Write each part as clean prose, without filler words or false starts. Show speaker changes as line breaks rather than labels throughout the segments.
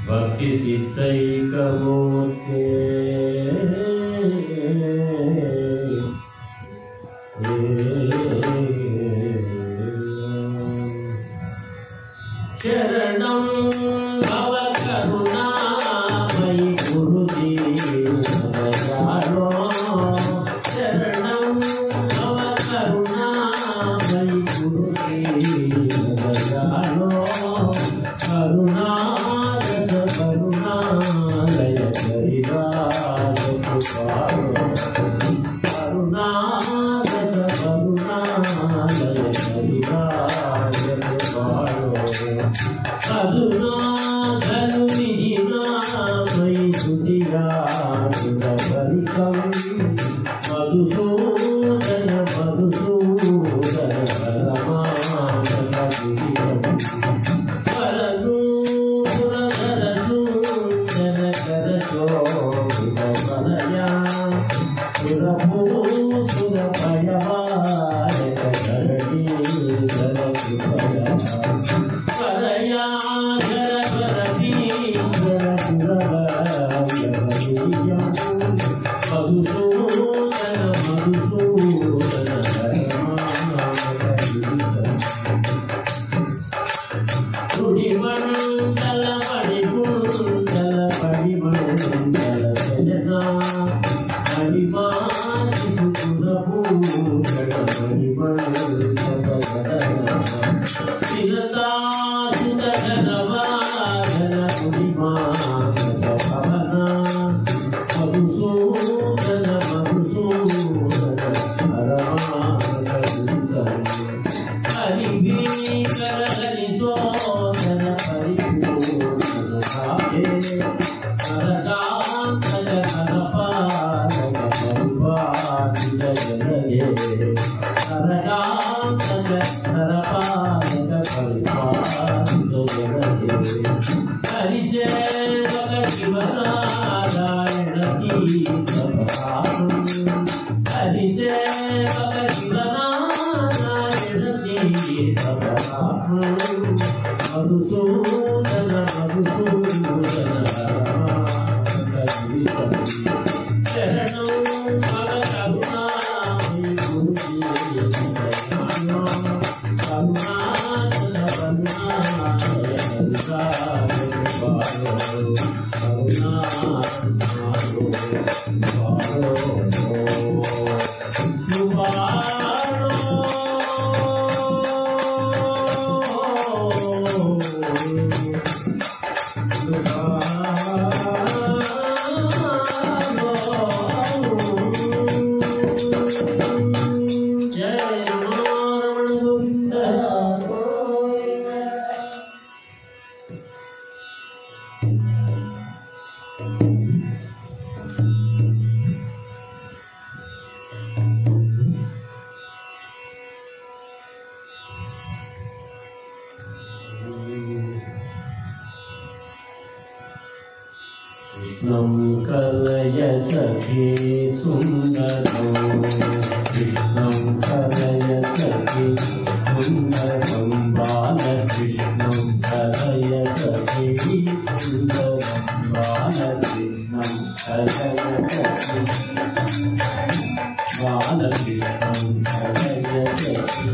भक्ति सिद्धैकमूर्ते शरणं भव करुणामयि गुरुदीनदयालो शरणं भव करुणामयि गुरुदीनदयालो करुणारस करुणालय हरिदास कृपालो करुणारस करुणालय हरिदास कृपालो करुणाधनु निधिनामयि सुधिरासुरभरितं मधुसूदन मधुसूदन परमानन्दगिरिं परनूपुरधर सुन्दर करशोभितवलया सुरभूसुरभयवारक धरणीधर कृपया परया मधुसूदन मधुसूदन तुडिमण्डल मणिकुण्डल मणिमण्डल सजना मणिमाति सुरभूषण मणिमण्डल सजना चिरता सुदधनवाधन पुरिमानस भवना मधुसूदन मधुसूदन परमानन्दगिरिं हरिभीकर हरिशोधन परिपूर्ण भावे हरकान्तज हरपालक परिपालित जगदे हरकान्तज हरपालक परिपालित जगदे हरिसेवक शिवनारायण तीर्थप्रसादं हरिसेवक शिवनारायण तीर्थप्रसादं मधुसूदन मधुसूदन शरणं भव करुणामयि गुरुदीनदयालो करुणाचल करुणालय हरिदास कृपालो कृष्णं कलय सखे सुन्दरं कृष्णं कलय सखे सुन्दरं बालकृष्णं कलय सखे सुन्दरं बालकृष्णं कलय सखे बालकृष्णं कलय सखे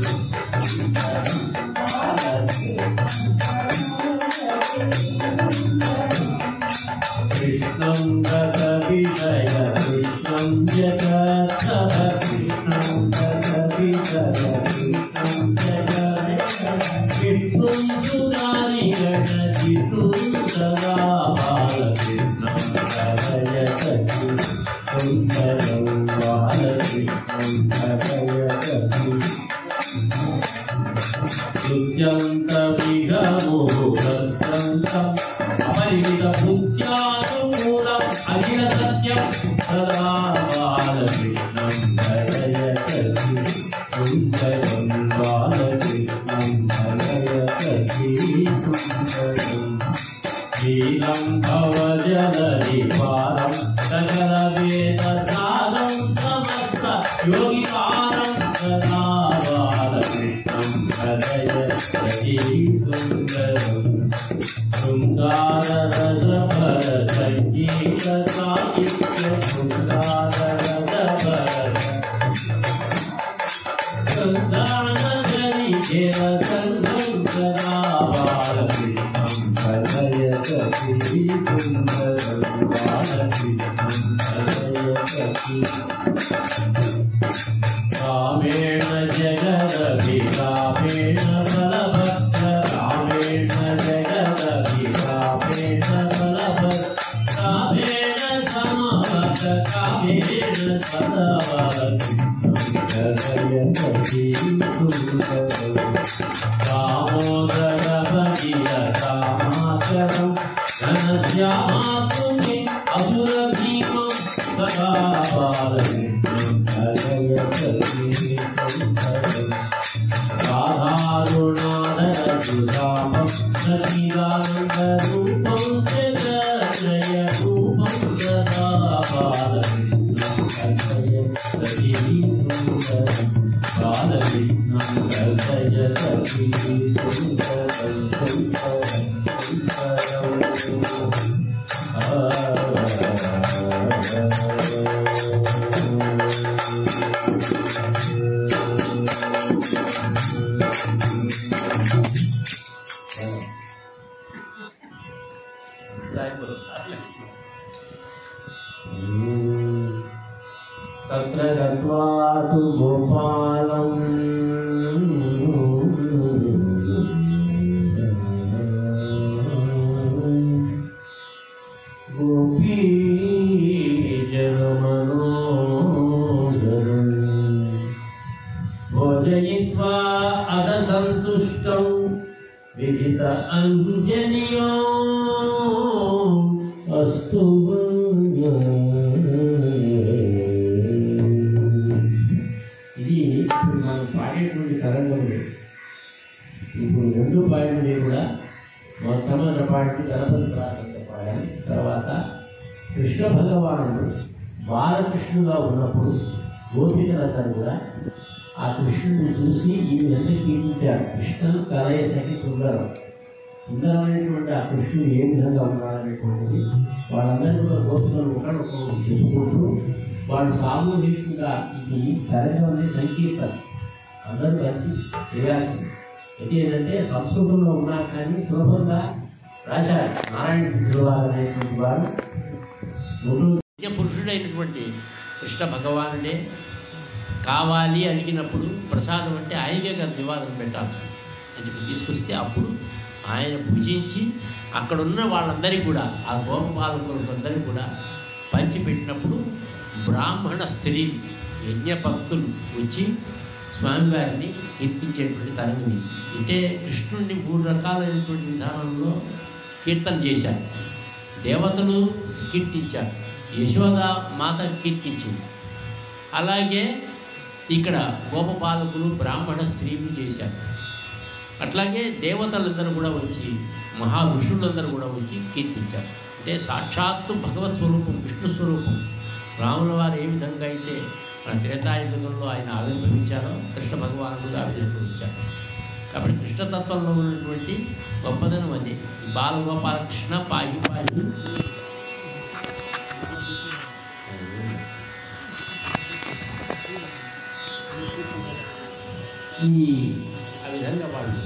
कृष्णं गतविजय कृष्णं जगत्तः कृष्णं गतविजय कृष्णं जगत्तः कृष्णं सुरारिगणजितुं सदा बालकृष्णं कलय सखि सुन्दरं बालकृष्णं कलय सखि सुत्यन्तविगमो भद्रन्तम् अपरिमितबुद्ध्यानुमूलं అఖిల సత్యం సదా బాలకృష్ణం భజయతి సుందరం బాలకృష్ణం భజయతి సుందరం శ్రీరం భవజలధి పారం సకల వేద సారం సమస్త యోగికారం సదా బాలకృష్ణం భజయతి సుందరం శృంగార రసభర సంగీత సాహిత్య శృంగార రసభర సంతానజనికేర సంఘం సదా బాలకృష్ణం భజయతి సుందరం బాలకృష్ణం భజయతి రామేణ జగదభిరామేణ బలభద్ర రామేణ జగదభిరామేణ బలభద్ర రామేణ సమవత కామేణ సదవరకృష్ణం సుందరం దామోదర భగీరథామాతరం ఘనశ్యామాతుని అసుర భీమం సదా బాలకృష్ణం భజయతి సుందరం రాధారుణాదరజురామం సచిదానందరూపం జగత్రయ రూపం సదా బాలకృష్ణం భజయతి సుందరం బాలకృష్ణం భజయతి సుందరం సుందరం సుందరం తత్ర గత్వా తు గోపాలం గోపీజనమనోదరం భోజయిత్వా అదసంతుష్టం విదిత అంజనియో అస్తు ఇది ఇప్పుడు మనం పాడేటువంటి తరంగంలో ఇప్పుడు రెండు పాడినవి కూడా మొట్టమొదటి పాడిన గణపతి ప్రాంతంతో పాడాలి. తర్వాత కృష్ణ భగవానుడు బాలకృష్ణుగా ఉన్నప్పుడు గోపికలందరూ కూడా ఆ కృష్ణుడిని చూసి ఈ విధంగా కీర్తించారు. కృష్ణను కలయ సఖి సుందరం, సుందరమైనటువంటి ఆ కృష్ణుడు ఏ విధంగా ఉన్నాడనేటువంటిది వాళ్ళందరూ కూడా గోపికలు ఒకరికొకరు చెప్పుకుంటూ వాళ్ళు సామూహికంగా ఇది తరంగం అనేది సంకీర్తన అందరూ కలిసి చేయాల్సింది. ఇది ఏంటంటే సంస్కృతంలో ఉన్నా కానీ సులభంగా రాశారు. నారాయణ గురువారు అనేటువంటి వారు పురుషుడైనటువంటి కృష్ణ భగవానుడే కావాలి అడిగినప్పుడు ప్రసాదం అంటే ఆయనకే కదా నివాదన పెట్టాల్సింది అని చెప్పి తీసుకొస్తే అప్పుడు ఆయన భుజించి అక్కడున్న వాళ్ళందరికీ కూడా ఆ గోపపాలకులందరికీ కూడా పంచిపెట్టినప్పుడు బ్రాహ్మణ స్త్రీ యజ్ఞ భక్తులు వచ్చి స్వామివారిని కీర్తించేటువంటి తరంగం. అంటే కృష్ణుడిని 3 రకాలైనటువంటి విధానంలో కీర్తన చేశారు. దేవతలు కీర్తించారు, యశోద మాత కీర్తించింది, అలాగే ఇక్కడ గోపపాలకులు బ్రాహ్మణ స్త్రీలు చేశారు. అట్లాగే దేవతలందరూ కూడా వచ్చి మహా ఋషులందరూ కూడా వచ్చి కీర్తించారు. అంటే సాక్షాత్తు భగవత్ స్వరూపం, విష్ణు స్వరూపం రాముల వారు ఏ విధంగా అయితే మన త్రేతాయుగంలో ఆయన ఆవిర్భవించారో కృష్ణ భగవానుడు ఆవిర్భవించారు. కాబట్టి కృష్ణతత్వంలో ఉన్నటువంటి గొప్పదనం అది. బాలగోపాలకృష్ణ పాయి పాయి ఈ ఆ విధంగా వాళ్ళు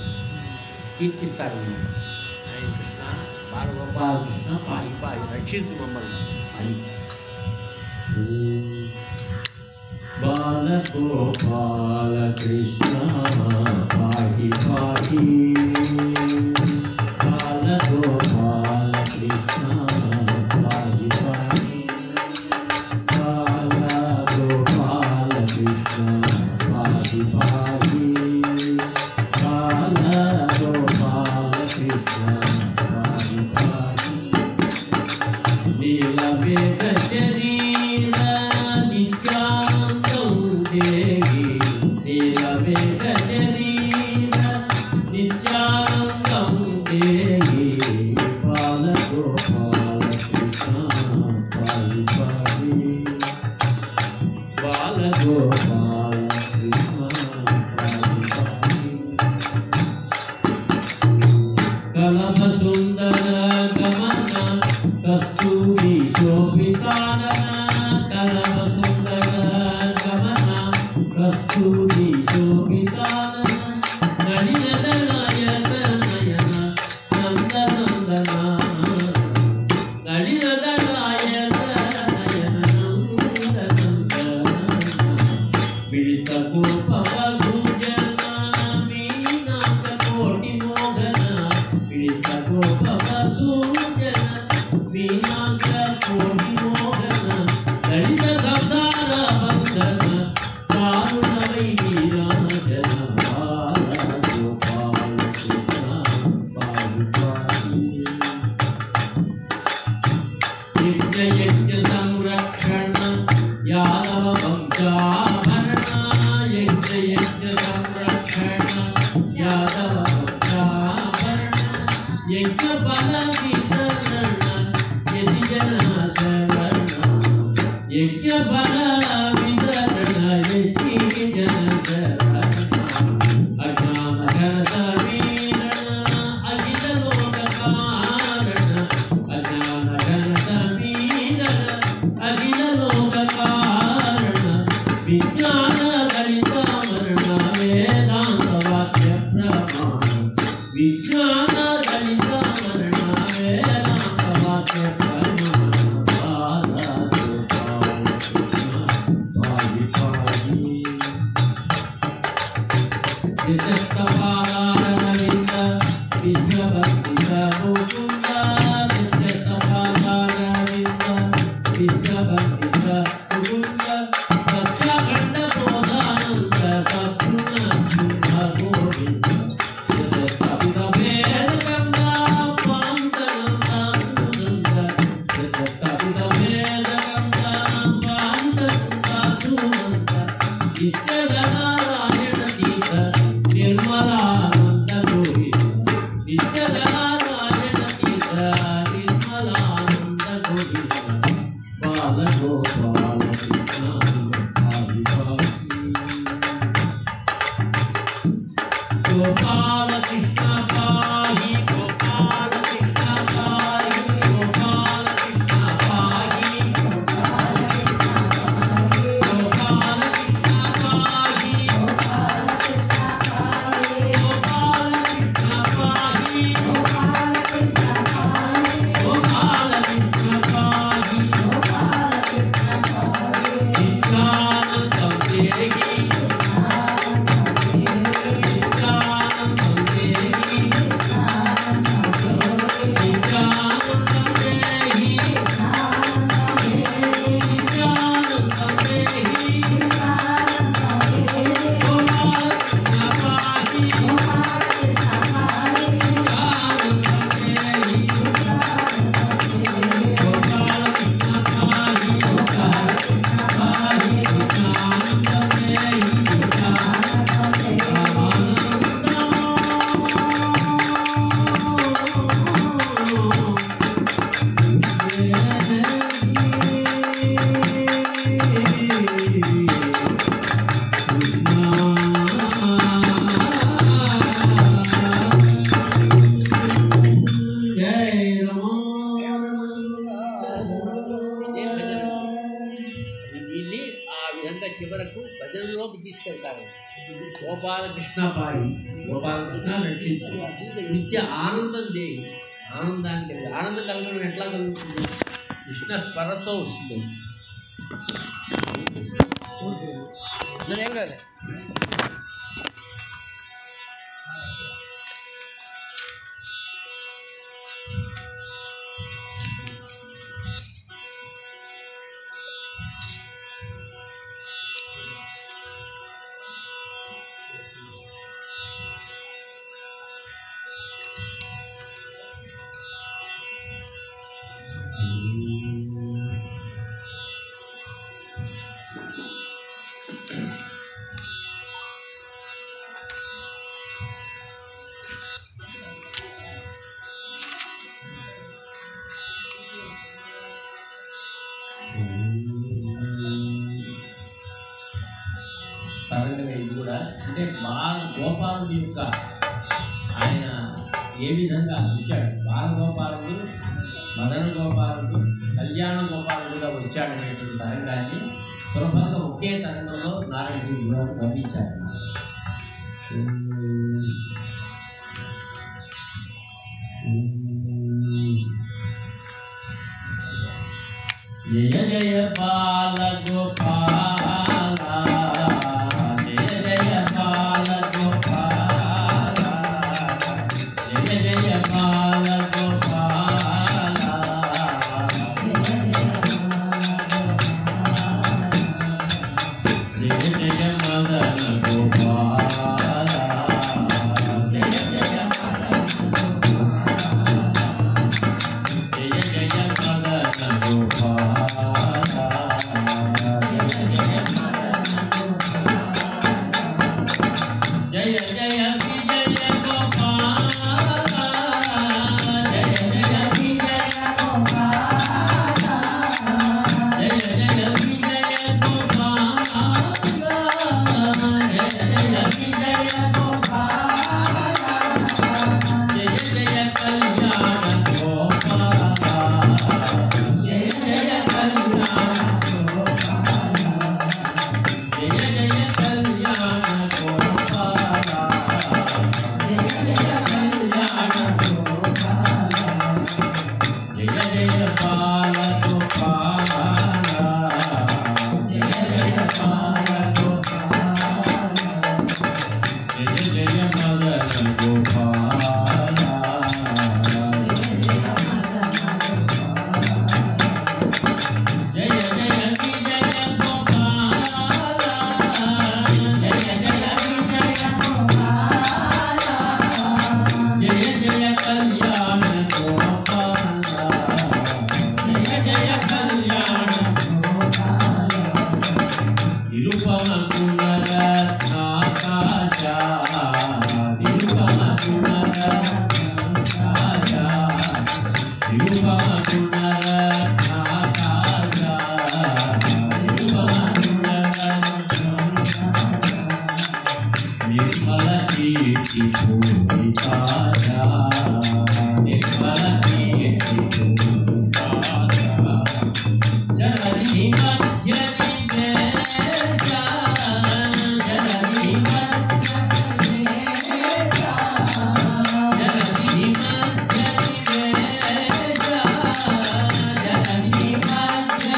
కీర్తిస్తారు. ఆయన కృష్ణ బాలగోపాలకృష్ణ పాయి పాయి రక్షించు మమ్మల్ని అని. బాలగోపాలకృష్ణ పాయి పాయి బాలగోపాలకృష్ణ పాయి పాయి బాలగోపాలకృష్ణ పాయి పాయి బాలగోపాలకృష్ణ పాయి పాయి लीलवेद शरीर नित्यानंदं देहि लीलवेद शरीर नित्यानंदं देहि बालगोपाल कृष्ण पाहि पाहि बालगोपाल कृष्ण पाहि पाहि कलभ सुंदर गमन कस्तूरी शोभितानन कलभ सुंदर गमन कस्तूरी शोभितानन नलिन नयन नयन नंद नंदन नलिन नयन नयन नंद नंदन मिलित गोपव भुजन मीनाक कोटि मोहन मिलित गोपव भुजन मीनाक कोटि मोहन ललित संसार बंधन दारुण वैराजन बाल गोपाल कृष्ण पाहि पाहि यज्ञ संरक्षण यादव वंशाभरण यज्ञ संरक्षण यादव वंशाभरण यज्ञ बल वितरण यदि जन शरण यज्ञ बल वितरण यदि जन शरण अज्ञान घन समीरण अखिल लोक कारण अज्ञान घन समीरण अखिल लोक कारण विज्ञान गणित वर्ण वेदांत वाक्य प्रमाण विज्ञान गणित वर्ण वेदांत वाक्य प्रमाण बाल गोपाल कृष्ण पाहि पाहि नित्यस्तपादारविन्द विश्ववन्दित मुकुन्द नित्यस्तपादारविन्द विश्ववन्दित मुकुन्द सत्यखण्ड बोधानन्द सद्गुण शुद्ध गोविन्द जगत्तपित भेदकन्द पान्तनन्दानुनन्द जगत्तपित भेदकन्द पान्तनन्दानुनन्द नित्यनारायण तीर्थ निर्मलानंद गोविंद नित्यनारायण तीर्थ निर्मलानंद गोविंद बाल गोपाल कृष्ण पाहि पाहि गोपाल कृष्ण पाहि गोपाल कृष्ण पाहि गोपाल कृष्ण पाहि गोपाल कृष्ण पाहि गोपाल कृष्ण पाहि गोपाल कृष्ण पाहि नित्यानंदं देहि नित्यानंदं देहि नित्यानंदं देहि नित्यानंदं देहि गोपाल कृष्ण पाहि नित्यानंदं देहि गोपाल कृष्ण पाहि पाहि नित्यानंदं देहि వీళ్ళని ఆ విధంగా చివరకు భజనలోకి తీసుకెళ్తారు. గోపాలకృష్ణ పాడి గోపాలకృష్ణ రక్షించు నిత్య ఆనందం దేవి ఆనందానికి ఆనందం కలగడం ఎట్లా కలుగుతుంది? కృష్ణ స్మరణతో వస్తుంది.
ఏం కాదు
అంటే బాలగోపాలుడి యొక్క ఆయన ఏ విధంగా వచ్చాడు, బాలగోపాలుడు మదన గోపాలుడు కళ్యాణ గోపాలుడుగా వచ్చాడనేటువంటి తరంగాన్ని సులభంగా ఒకే తరంగంలో నారాయణ గారు గమనించారు. జయ జయ బాల గోపాల, జయ జయ బాల గోపాల, జయ జయ బాల గోపాల, జయ జయ మదన గోపాల, జయ జయ మదన గోపాల, జయ జయ విజయ గోపాల, జయ జయ విజయ గోపాల, జయ జయ విజయ గోపాల, జయ జయ విజయ గోపాల, జయ జయ కళ్యాణ గోపాల, జయ జయ కళ్యాణ గోపాల, జయ జయ కళ్యాణ గోపాల, జయ జయ కళ్యాణ గోపాల, జయ జయ బాల గోపాల, జయ జయ బాల గోపాల, జయ జయ మదన గోపాల, జయ జయ విజయ గోపాల, జయ జయ విజయ గోపాల, జయ జయ కళ్యాణ గోపాల, జయ జయ కళ్యాణ గోపాల, నిరుపమ గుణరత్నాకాశ, నిరుపమ గుణరత్నాకాశ, నిరుపమ గుణరత్నాకాశ, నిరుపమ గుణరత్నాకాశ, నిర్మల కీర్తి పూజితాశ, నిర్మల కీర్తి పూజితాశ, జననీ మధ్య నివేశ, జననీ మధ్య నివేశ, జననీ మధ్య నివేశ, జననీ మధ్య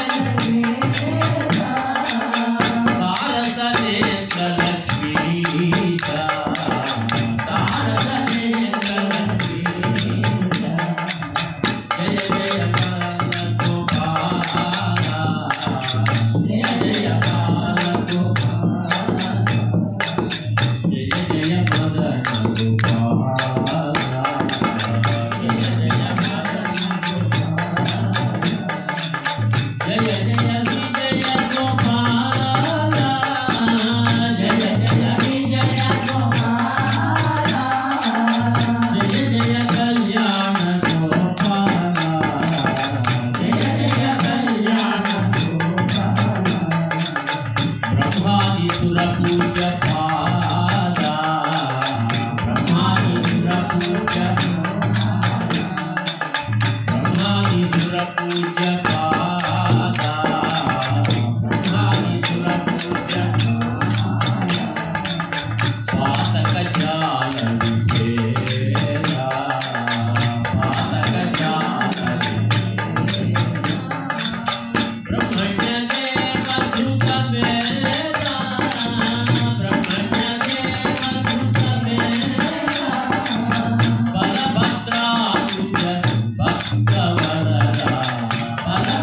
నివేశ, సారస నేత్ర లక్ష్మీశ, సారస నేత్ర లక్ష్మీశ, జయ జయ బాల గోపాల, జయ జయ బాల గోపాల, జయ జయ మదన గోపాల, జయ జయ మదన గోపాల, జయ జయ విజయ గోపాల, జయ జయ విజయ గోపాల, జయ జయ కళ్యాణ గోపాల, జయ జయ కళ్యాణ గోపాల, బ్రహ్మాది సుర పూజ పాద, బ్రహ్మాది సుర పూజ పాద, బ్రహ్మాది సుర పూజ పాద, బ్రహ్మాది సుర పూజ పాద, పాతక జాల విభేద, పాతక జాల విభేద, బ్రహ్మణ్య దేవ ధృత వేద, బ్రహ్మణ్య దేవ ధృత వేద, బలభద్రాయుధ భక్త వరద, బలభద్రాయుధ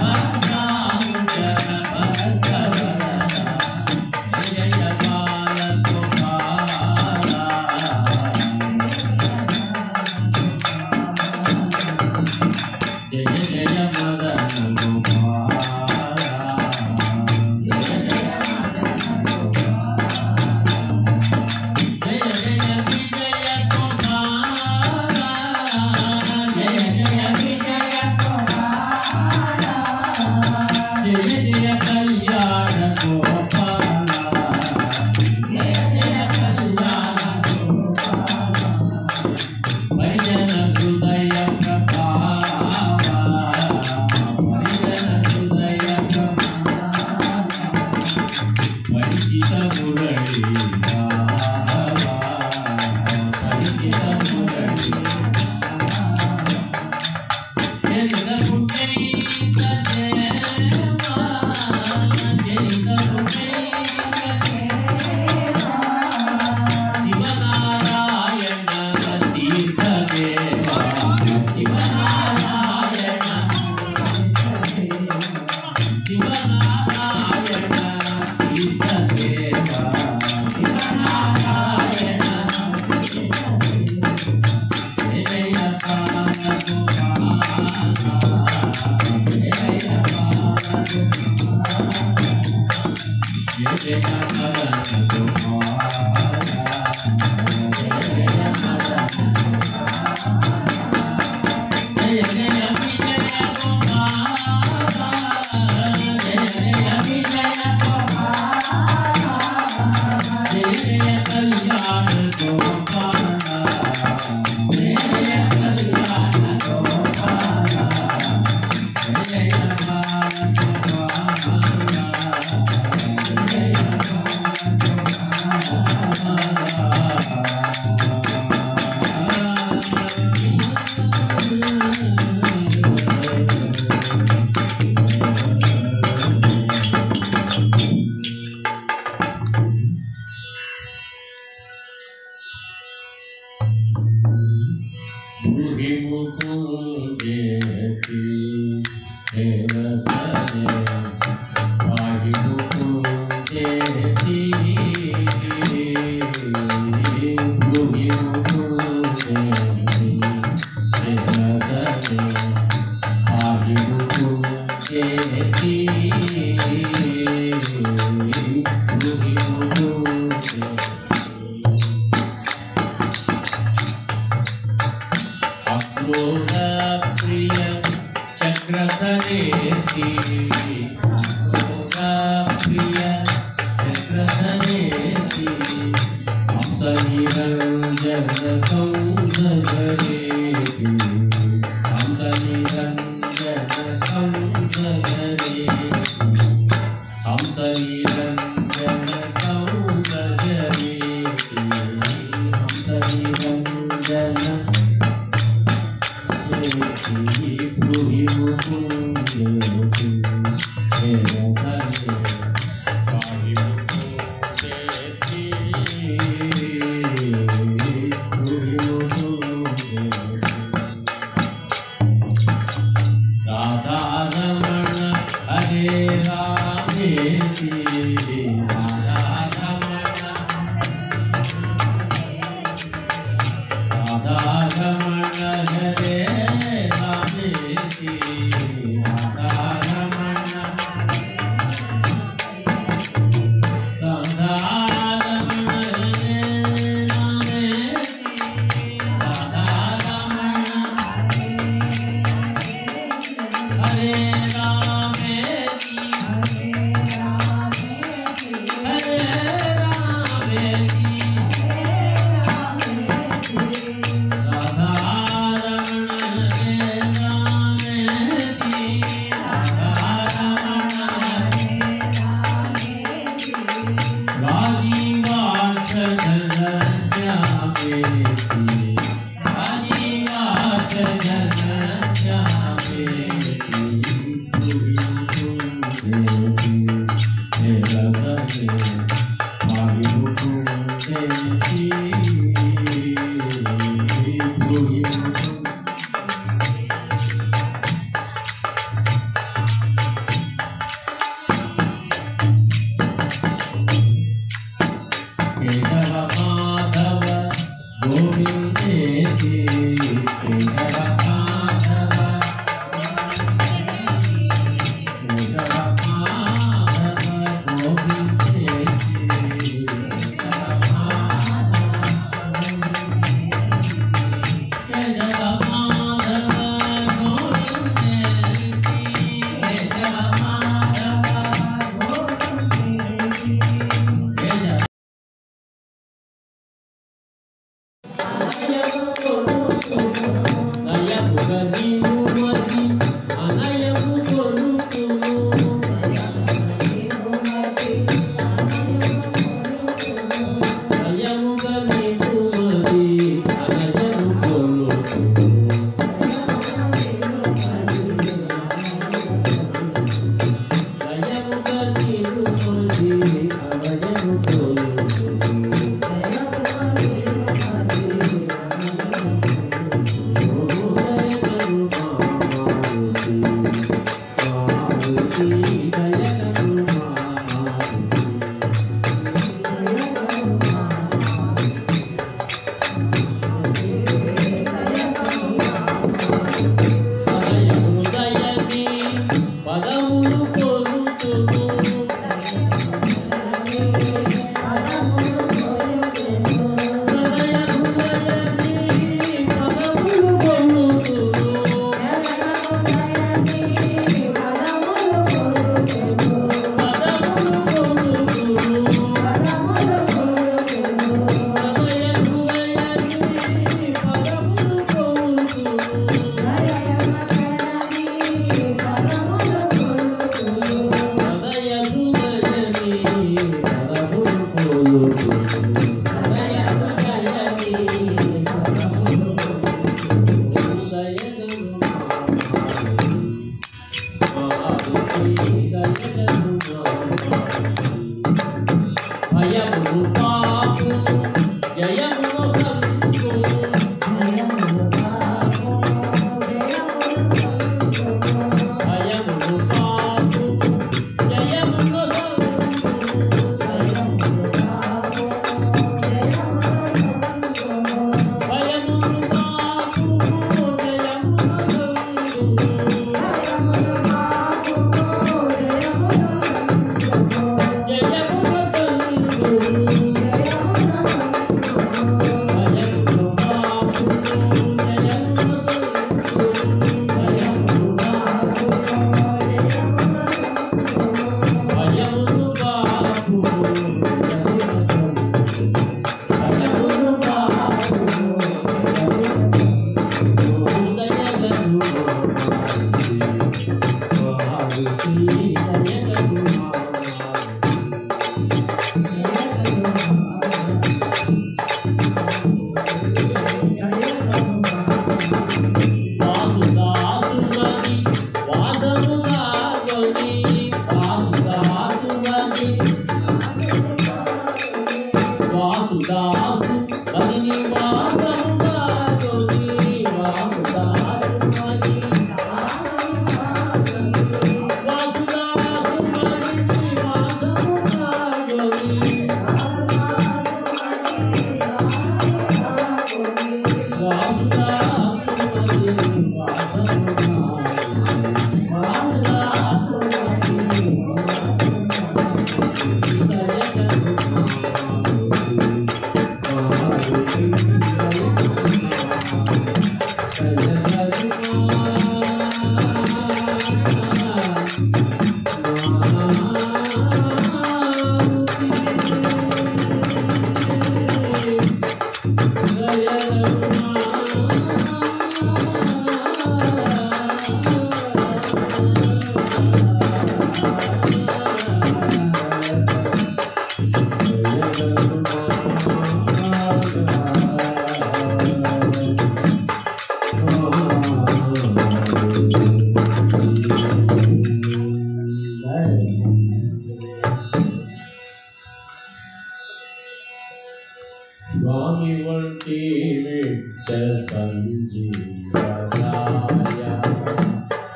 स्वामी वंटी विट्ठ संजीवनाय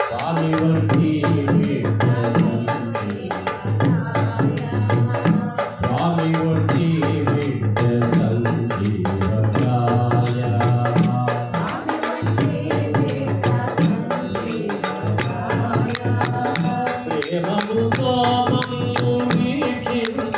स्वामी वंटी विट्ठ संजीवनाय स्वामी वंटी विट्ठ संजीवनाय प्रेममुतो मम्मु वीक्षिंपवैया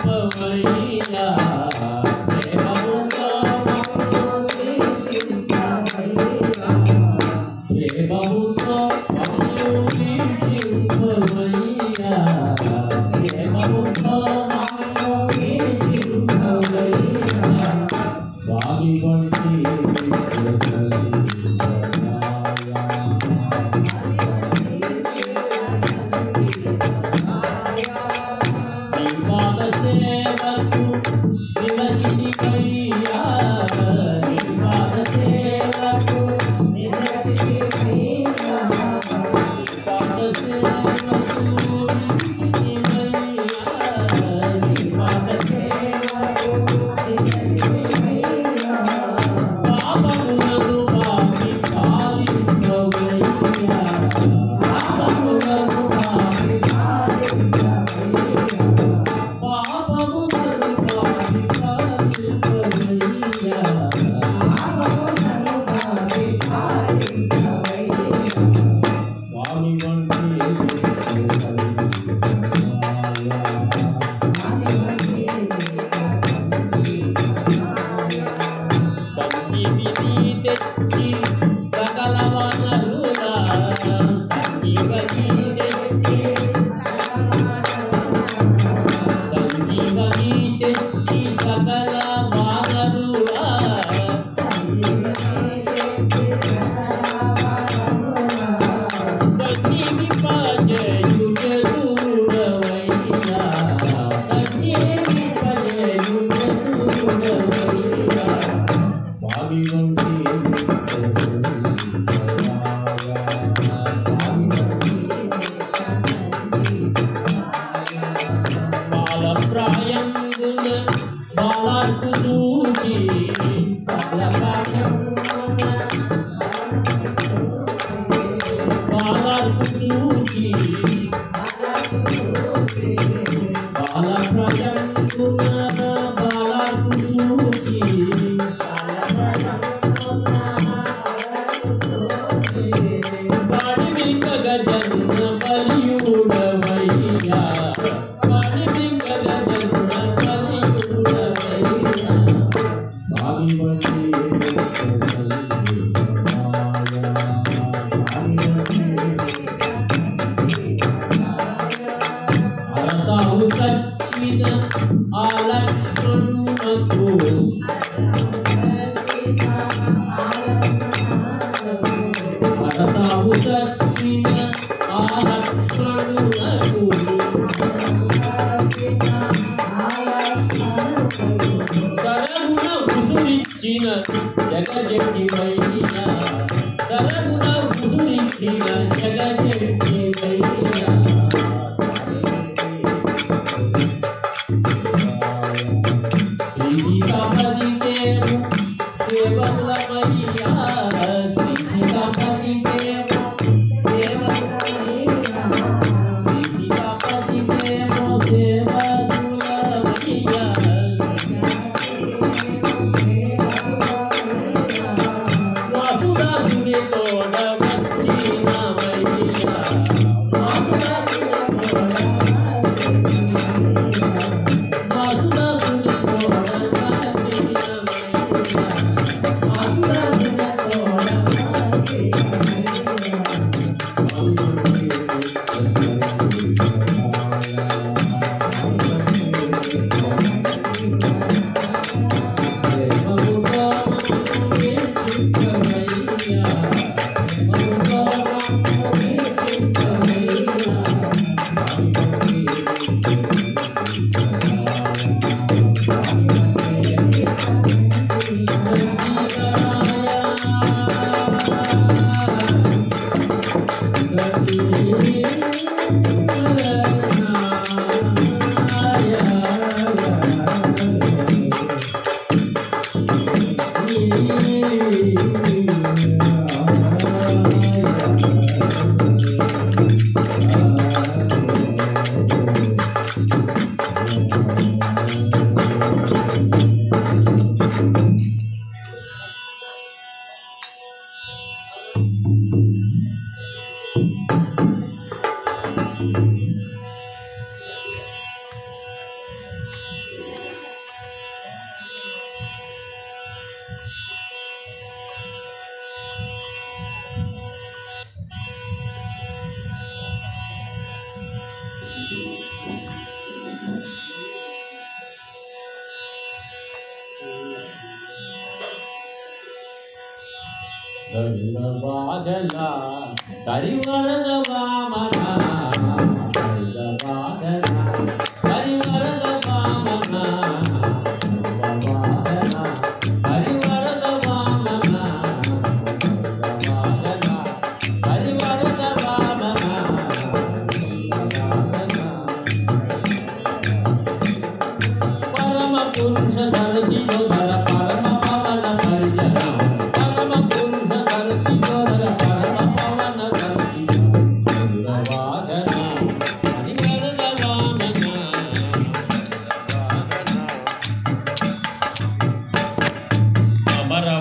జగజెట్టి వైదిగా తరగుణ ముదురిక్కిన జగజెట్టి వైదిగా శ్రీకాపతికేమో సేవకులమయ్యా శ్రీకాపతికేమో సేవకులమయ్యా శ్రీకాపతికేమో సేవకులమయ్యా వాసుదాసుని తోడ వచ్చినమయ్యా దండవాదల కరివరద వామన దండవాదల కరివరద వామన దండవాదల కరివరద వామన దండవాదల కరివరద వామన పరమ పురుష సరసిలోధర పరమ పవన పరిజన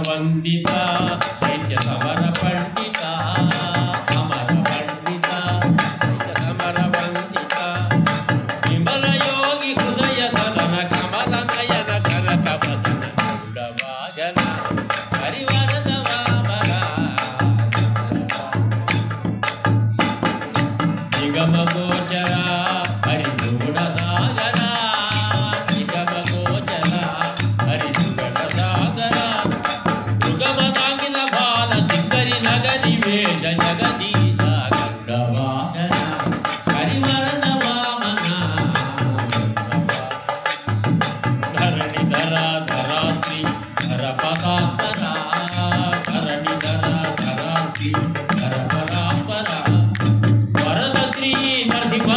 వందిత దైత్య సమర పండిత అమర పండిత దైత్య సమర వందిత విమల యోగి హృదయ సదన కమల నయన కనక వసన గౌడవాగన హరివరద వామన నిగమ గోచర హరిసుగుణ సాగర నిగమ గోచర హరిసుగుణ సాగర నివేశ జగదీశ గౌడవాగన హరివరద వామన ధరణి ధర ధరాత్రి ధర పదాత్మర ధరణి ధర ధరాత్రి ధర పరాత్మర వరద శ్రీ నరసింహ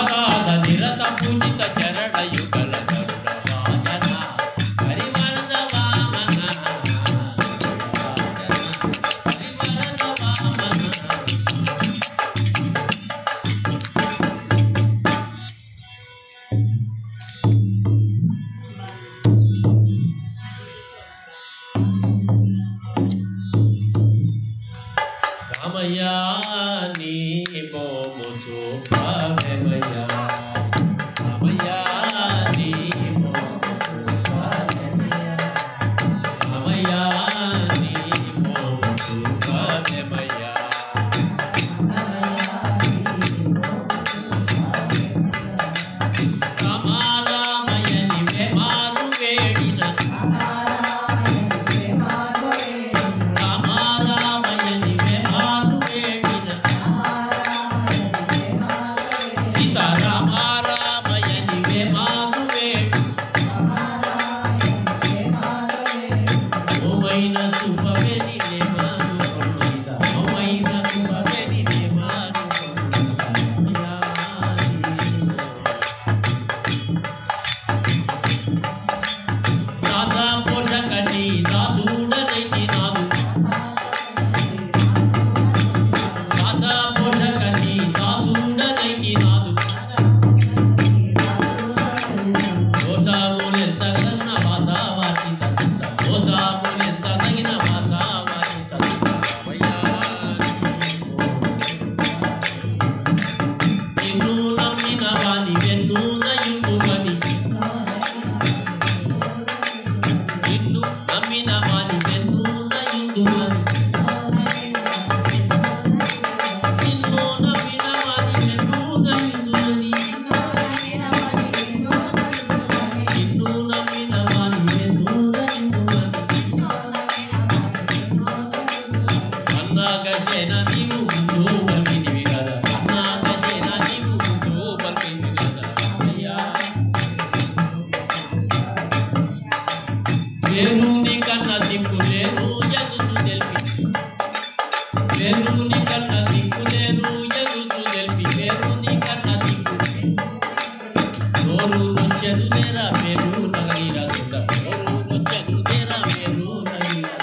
मोरू नोचनु तेरा मेरू नगरीरा सुंदर मोरू नोचनु तेरा मेरू नगरीरा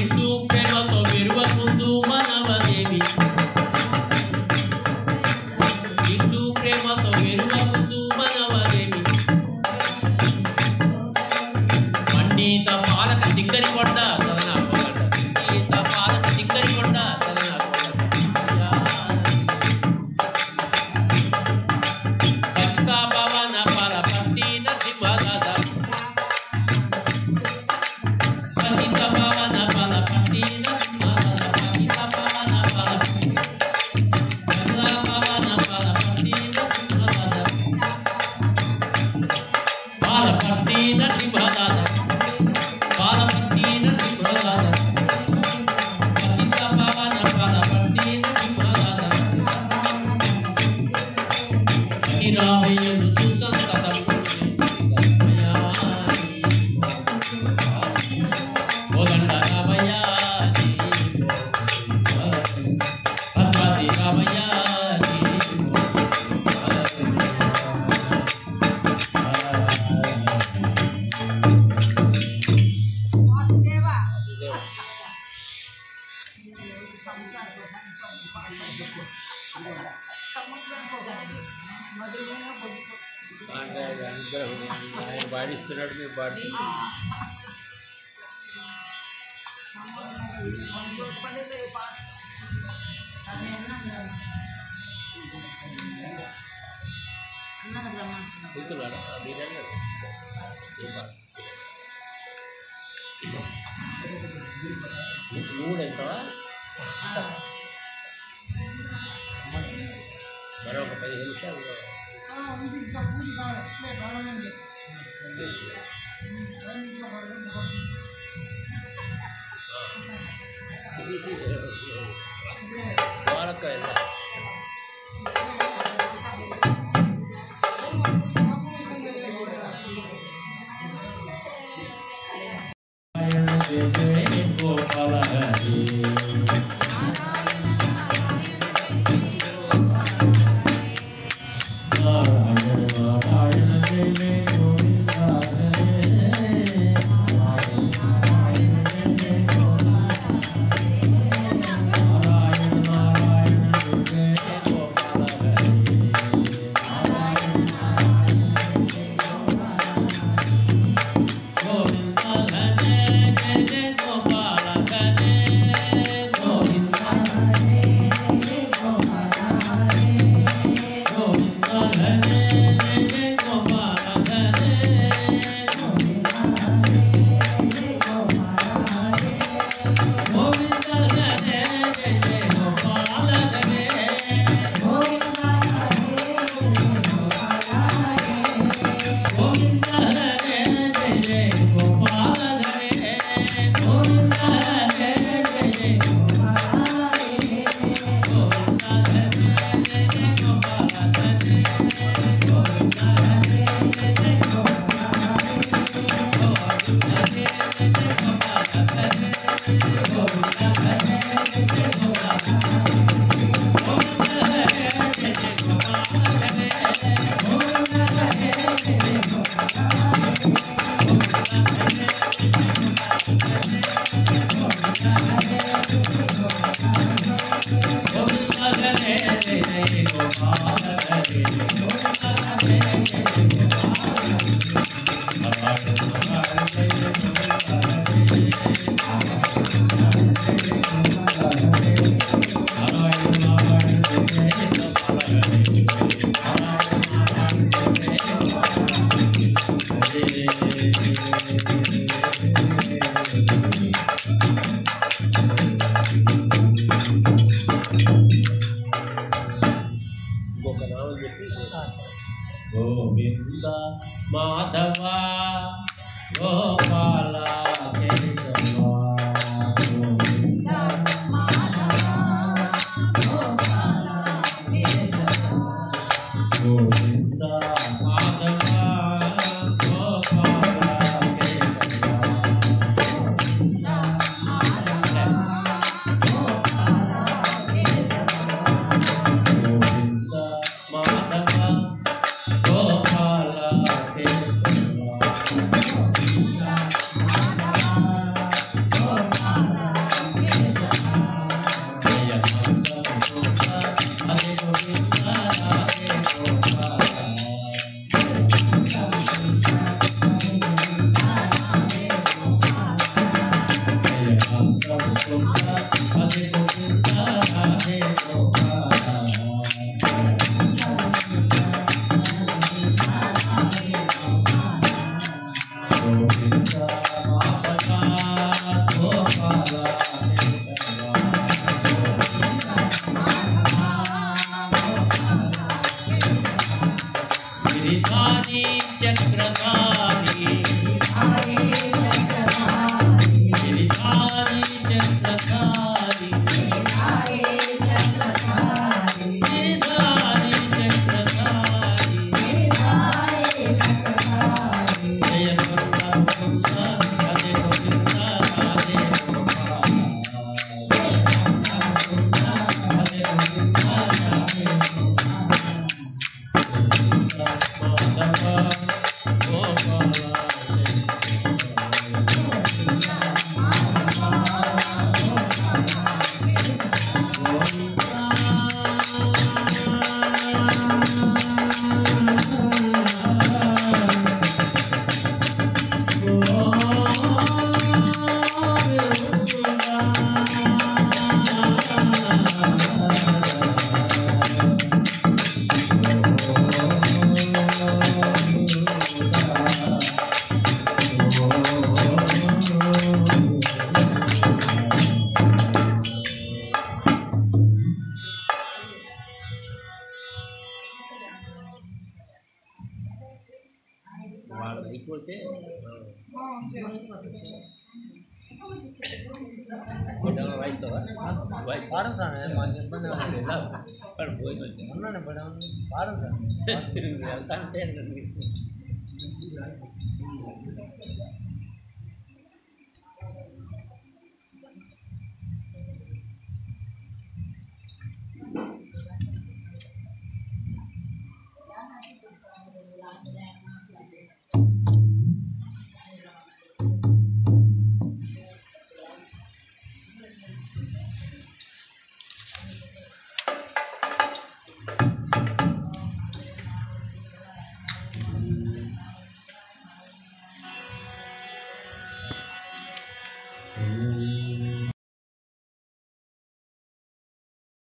इंदु प्रेम तो मेरुव मुंदु मनवदेवी इंदु प्रेम तो मेरुव मुंदु मनवदेवी पंडित पालक दिग्गरी कोंड सदना कोंड पंडित पालक दिग्गरी कोंड सदना బాడిస్తున్నాడు మీరు బాడి మూడెంతవా మరొక 15 నిమిషాలు ఇంకా పూజ కావాలి ప్రారంభం చేసి వారకాయలు गोविंद माधव गोपाल केशव गोविंद माधव गोपाल केशव गोविंद माधव गोपाल केशव పోతే వాయిస్తావా
పాడం సార్ మాకు ఇబ్బంది
అక్కడ పోయి
ఉన్నాను పాడం సార్
వెళ్తానంటే